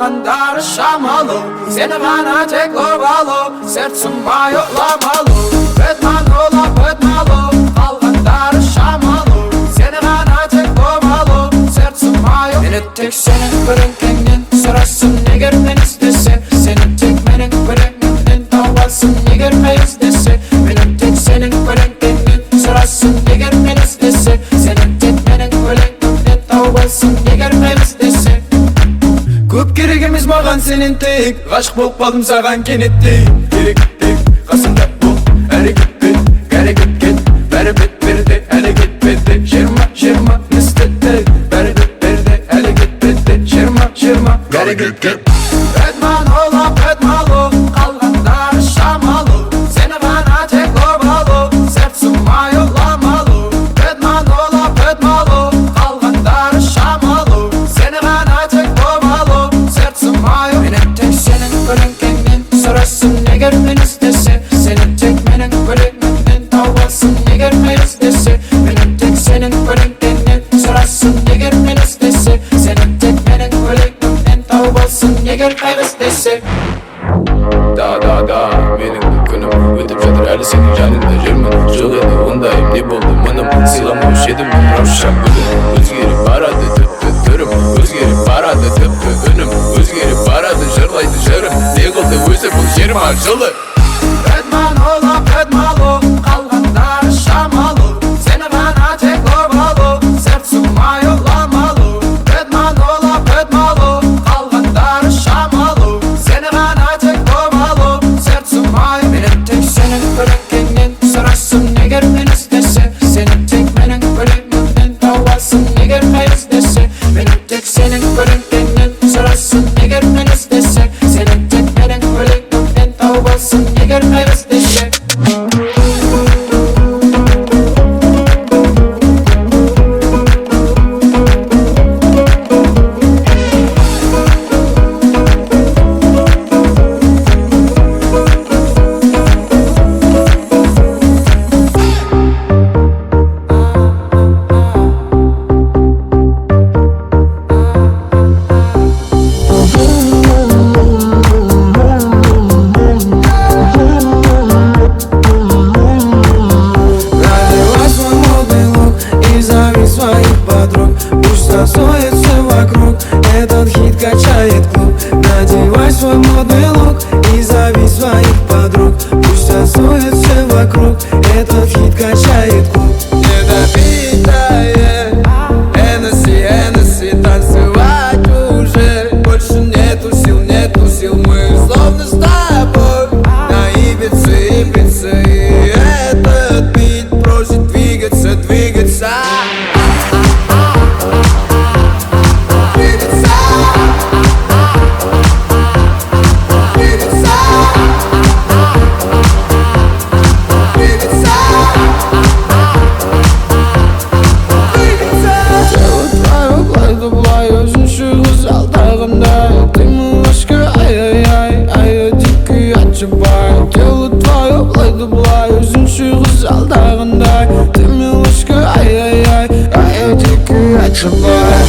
Kalganlar şamalı, seni bana tek ovalı, sertsin yoklamalı. Bıtman ola bıtmalı, kalganlar şamalı, seni bana tek ovalı, sertsin yoklamalı. Beni tek senin bölünkenden sorasın ne görmen istese, seni tek benim bölünkenden tavasın ne görmeyi istese. Beni tek senin bölünkenden sorasın ne görmen istese, seni tek benim bölünkenden tavasın ne görmeyi istese. Көп керегіміз маған сенен тек, ғашық болып қалдым саған кенеттей. Керек қасымда бол, әрекетпен, әрекет бәрі бет берде, әрекет берде. Жиырма істетті, бәрі бет берде, әрекет берде. Жиырма әрекет. Бәтман ола бәтмалы, қалғандар шамалы, сені ғана тек обалы, сәртсің ойламалы. Бәтман ола бәтмалы, қалғандар шамалы, сені ғана тек обалы, сәртсің ойламалы. Мені тек сенің бөлінгеннен сұрасың не көрмен істесе, сені тек менің бөлігімнен тауасың не көрмей істесе. Мені тек сенің бөлінгеннен сұрасың не көрмен істесе, сені тек менің бөлігімнен тауасың не көрмей істесе. Да, менің күнім өтіп жатыр әлі сенің жаныңда жүрмін. Жоқ еді ондайым не болды мұным, сыйламаушы едім мен раушан гүлін. Өзгеріп барады тіпті түрім, өзгеріп барады тіпті үнім, өзгеріп барады жырлайды жырым. Не қылды өзі бұл 20 жылы. Бәтман ола бәтмалы, қалғандар шамалы, сені ғана тек обалы, сәртсің ойламалы. Бәтман ола бәтмалы, қалғандар шамалы, сені ғана тек обалы, сәртсің ойламалы. Мені тек сенің бөлінгеннен сұрасың не көрмен істесе, сені тек менің бөлігімнен тауасың не көрмей істесе. Мені тек сенің бөлінгеннен сұрасың не көрмен істесе, сені тек менің бөлігімнен тауасың не көрмей істесе. Танцует все вокруг, этот хит качает клуб. Надевай свой модный лук и зови своих подруг. Пусть танцует все вокруг, этот хит качает клуб. Недопитая Hennessy, танцевать уже больше нету сил, мы словно с тобой на Ибице. И этот бит просит двигаться. Дело твое, былай да былай, өзінше қыз алдағандай. Ты милашка, ай-яй-яй, дикий отшибай.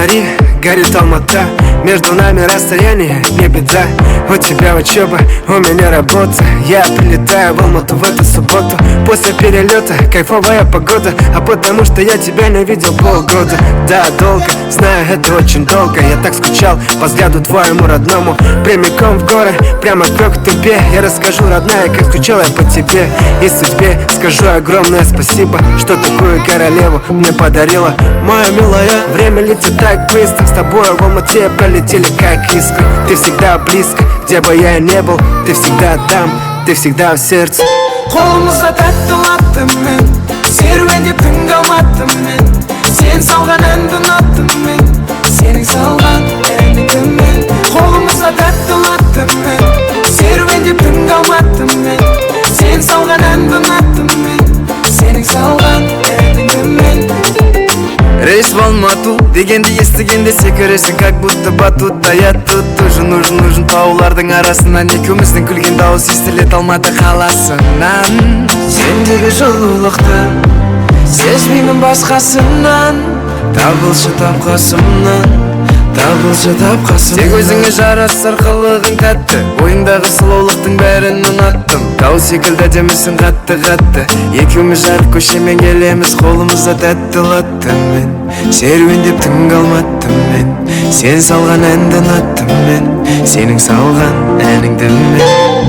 фонари, горит Алмата. Между нами расстояние, не беда. У тебя учеба, у меня работа. Я прилетаю в Алмату в эту субботу. После перелета кайфовая погода. А потому что я тебя не видел полгода. Да, долго, знаю, это очень долго. Я так скучал по взгляду твоему родному. Прямиком в горы, прямо к тебе. Я расскажу, родная, как скучал я по тебе и судьбе. Скажу огромное спасибо, что такую королеву мне подарила. Моя милая, время летит так быстро. С тобой в Алмате пролетели как искры. Ты всегда близко, где бы я ни был. Ты всегда там, ты всегда в сердце. Қолымызға тәтті латтым мен, серуендеп түн қалматтым мен. Сен салған әнді ұнаттым мен, сенің салған әніңді мен. Қолымызға тәтті латтым мен, серуендеп түн қалматтым мен. Сен салған әнді ұнаттым мен, сенің салған әніңді мен. Рейс в Алмату дегенді естігенде секіресің, как будто батутта. Я тут тоже нужен таулардың арасынан. Екеуміздің күлген дауыс естілет Алматы қаласынан. Сендегі жылулықты сезбеймін басқасынан. Табылшы тапқасымнан, табылшы тапқасымнан. Тек өзіңе жарасар қылығың тәтті, ойыңдағы сұлулықтың бәрін ұнаттым. Тау секілді демісің қатты. Екеуміз жарып көшемен келеміз, қолымызда тәтті латтым мен. Серуендеп түн қалматтым мен, сен салған әнді ұнаттым мен, сенің салған әніңді мен.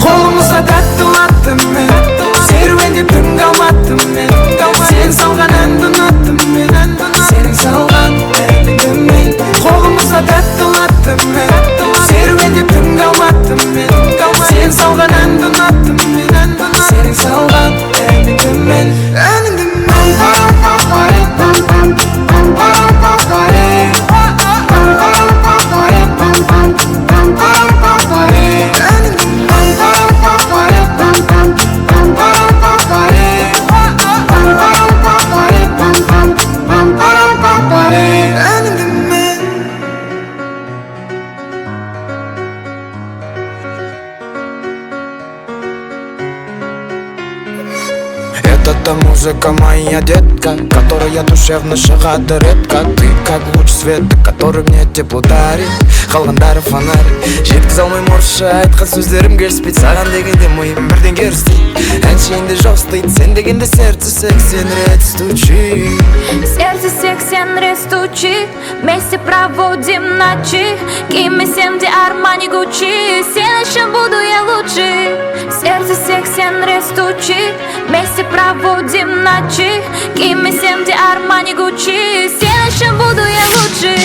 Қолымызға тәтті латтым мен, серуендеп түн қалматтым мен. Сен салған әнді ұнаттым мен, сенің салған әніңді мен. Қолымызға тәтті латтым мен, серуендеп түн қалматтым мен. Сен салған әнді ұнаттым мен, сенің салған әніңді мен. Әніңді мен. Это музыка моя детка, которая душевно шагает редко. Ты как луч света, который мне тепло дарит. Қалғандары фонарь жеткізе алмай моршы айтқан сөздерім келіспейді. Саған дегенде миым бірден керістейді. Әншейінде жоқстайды, сен дегенде сердце 80 рет стучит. Сердце 80 рет стучит, вместе проводим ночи. Кимми, Сенди, Армани, Гуччи, сен үшін буду я лучше. Сердце 80 рет стучит, вместе проводим ночи. Кимми, Сенди, Армани, Гуччи, сен үшін буду я лучше.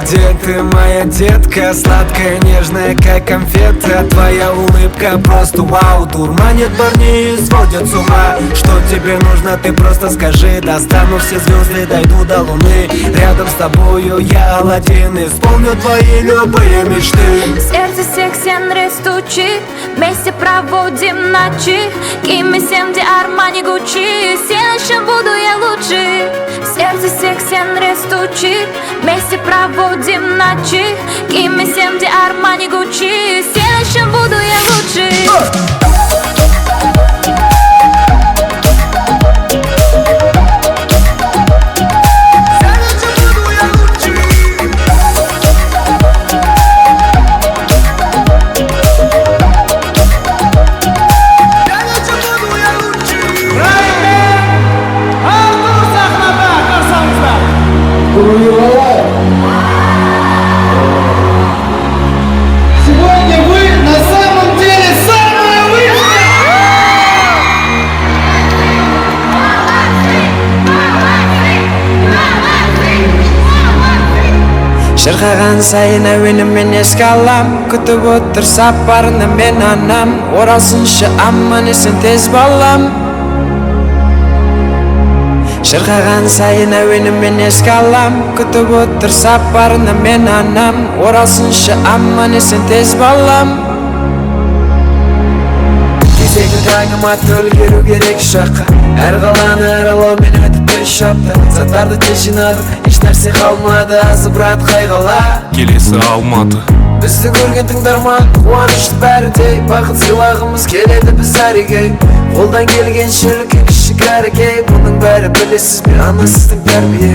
Где ты, моя детка, сладкая, нежная, как конфета. Твоя улыбка просто вау, дурманит парней и сводит с ума. Что тебе нужно, ты просто скажи. Достану все звезды, дойду до луны. Рядом с тобою я Аладдин, исполню твои любые мечты. Сердце 80 рет стучит, вместе проводим ночи. Кимми, Сенди, Армани, Гуччи, сен үшін буду я лучше. Сердце 80 рет стучит, вместе проводим ночи. Кимми, Сенди, Армани, Гуччи, сен үшін буду я лучше. Сегодня вы на самом деле самые лучшие! Шырқаған сайын әуенімен еске алам. Күтіп отыр сапарына мен анам. Оралсыншы аман есен тез балам. Шырқаған сайын әуенімен еске алам. Күтіп отыр сапарына мен анам. Оралсыншы аман есен тез балам. Кезегі таңыма төлгеру керек шаққа. Әр қаланы аралаумен өтіп шапты заттарды тез жинадық еш нәрсе қалмады азыбырат қайғыла келесі Алматы. Бізді көрген тыңдарман қуанышты бәрідей бақыт сыйлағымыз келеді біз әреге қолдан келгенше үлкен кішік әрекей бұның бәрі білесіз бе анасыздың тәрбие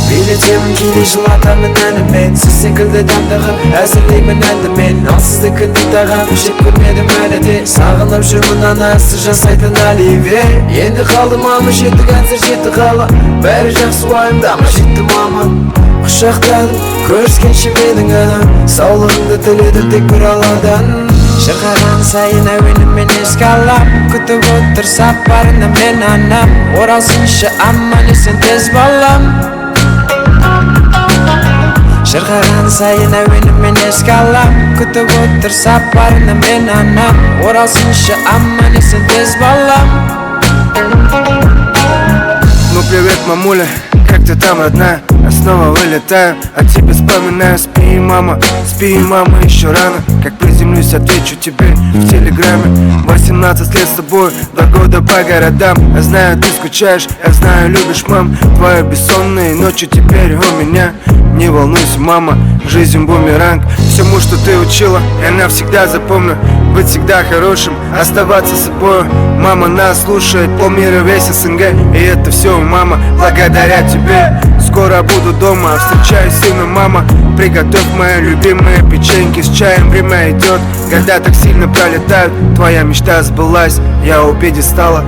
билетемін кейде жылатамын әнімен сіз секілді дәмдіғып әзірлеймін әнді мен ал сіздікі тыңдаған жек көрмедім әлі де сағынып жүрмін анасы жасайтын оливье енді қалды мама жетті әнсір жетті қала бәрі жақсы уайымдама жетті мама құшақтадым көріскенше менің анам саулығыңды тіледім тек бір алладан шырқаған сайын әуенімен еске алам күтіп отыр сапарына мен анам оралсыншы аман есен тез балам шырқаған сайын әуенімен еске алам күтіп отыр сапарына мен анам оралсыншы аман есен тез балам Ну привет, мамуля, как ты там, родная? Я снова вылетаю, а тебе вспоминаю. Спи, мама, еще рано. Как приземлюсь, отвечу тебе в телеграме. 18 лет с тобой, 2 года по городам. Я знаю, ты скучаешь, я знаю, любишь, мам. Твои бессонные ночи теперь у меня. Не волнуйся, мама, жизнь бумеранг. Всему, что ты учила, я навсегда запомню. Быть всегда хорошим, оставаться собой. Мама нас слушает, полмира весь СНГ. И это все, мама, благодаря тебе. Скоро буду дома, встречаю сына, мама. Приготовь мои любимые печеньки с чаем. Время идет, года так сильно пролетают. Твоя мечта сбылась, я у пьедестала.